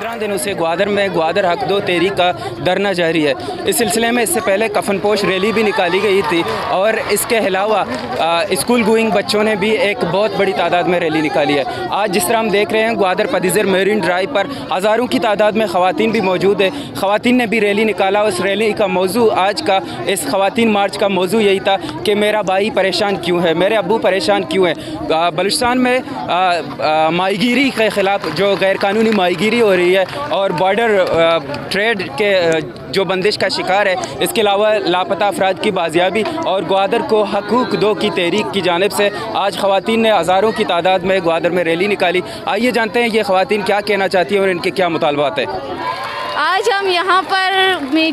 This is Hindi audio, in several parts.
15 दिनों से ग्वादर में ग्वादर हक दो तहरीक का धरना जारी है। इस सिलसिले में इससे पहले कफनपोश रैली भी निकाली गई थी और इसके अलावा स्कूल गोइंग बच्चों ने भी एक बहुत बड़ी तादाद में रैली निकाली है। आज जिस तरह हम देख रहे हैं ग्वादर पदिजर मेरीन ड्राइव पर हज़ारों की तादाद में ख़वातीन भी मौजूद है। ख़वातीन ने भी रैली निकाला। उस रैली का मौजू आज का इस ख़वातीन मार्च का मौजू यही था कि मेरा भाई परेशान क्यों है, मेरे अब्बू परेशान क्यों है। बलूचिस्तान में माहीगीरी के ख़िलाफ़ जो गैरकानूनी माहीगीरी हो रही है और बॉर्डर ट्रेड के जो बंदिश का शिकार है, इसके अलावा लापता अफराद की बाजियाबी और ग्वादर को हकूक़ दो की तहरीक की जानिब से आज ख़वातीन ने हज़ारों की तादाद में ग्वादर में रैली निकाली। आइए जानते हैं ये ख़वातीन क्या कहना चाहती हैं और इनके क्या मुतालबात है। आज हम यहाँ पर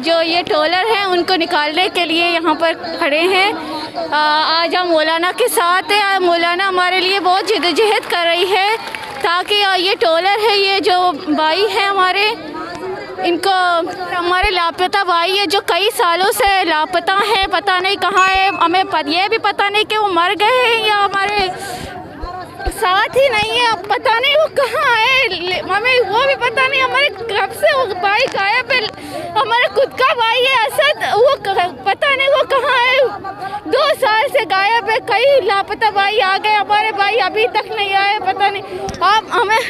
जो ये टोलर हैं उनको निकालने के लिए यहाँ पर खड़े हैं। आज हम मौलाना के साथ हैं। मौलाना हमारे लिए बहुत जद्दोजहद कर रही है ताकि ये टोलर है, ये जो भाई हैं हमारे, इनको हमारे लापता भाई है जो कई सालों से लापता हैं, पता नहीं कहाँ है। हमें ये भी पता नहीं कि वो मर गए हैं या हमारे साथ ही नहीं है, पता नहीं वो कहाँ है, हमें वो भी पता नहीं। हमारे कब से वो भाई गायब है, हमारा खुद का भाई है असद, वो पता नहीं वो कहाँ है। 2 साल से गायब है। कई लापता भाई आ गए, हमारे भाई अभी तक नहीं आए, पता नहीं। आप हमें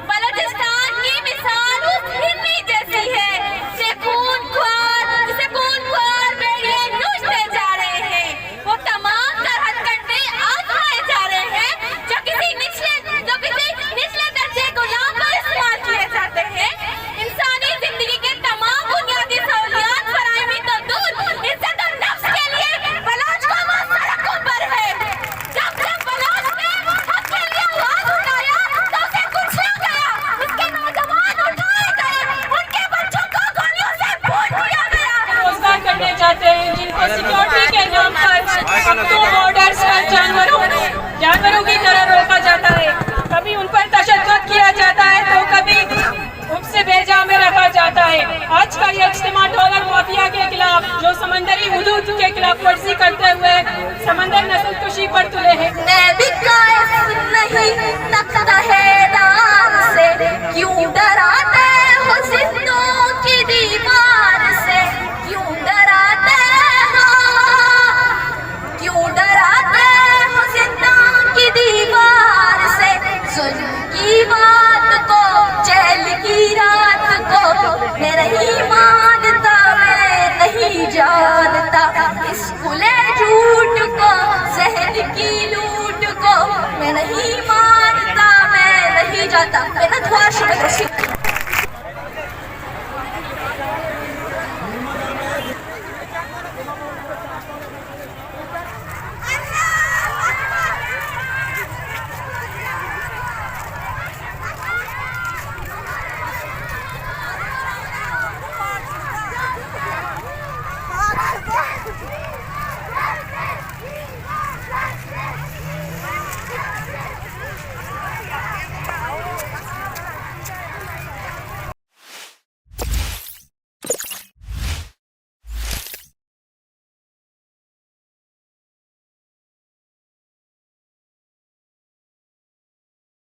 बलूचिस्तान की मिसाल उस हिरनी जैसी है जिसे खून-ख्वार में ये नोचते जा रहे हैं। वो तमाम तरह कंटे आजमाए जा रहे हैं जो किसी निचले दर्जे गुलाम पर इस्तेमाल किए जाते हैं। इंसानी जिंदगी के तमाम बुनियादी सहूलियात फराहमी तो दूर, इज्जत और नफ्स के लिए बलोच का वो सड़कों पर है। जब बलोच ने हक के लिए आवाज उठाया तो उसे कुचला गया, उसके नौजवान उठाए गए, उनके बच्चों को गोलियों से भून दिया गया। रोजगार करने जाते हैं जिनको सिक्योरिटी के नाम पर अब तो बॉर्डर्स पर जानवरों की तरह रोका जाता है। कभी उन पर तशद्दुद किया जाता है तो कभी उनसे बेजा में रखा जाता है। आज का ये इज्तिमा डॉलर माफिया के खिलाफ जो समंदरी हुदूद के खिलाफ वर्जी कर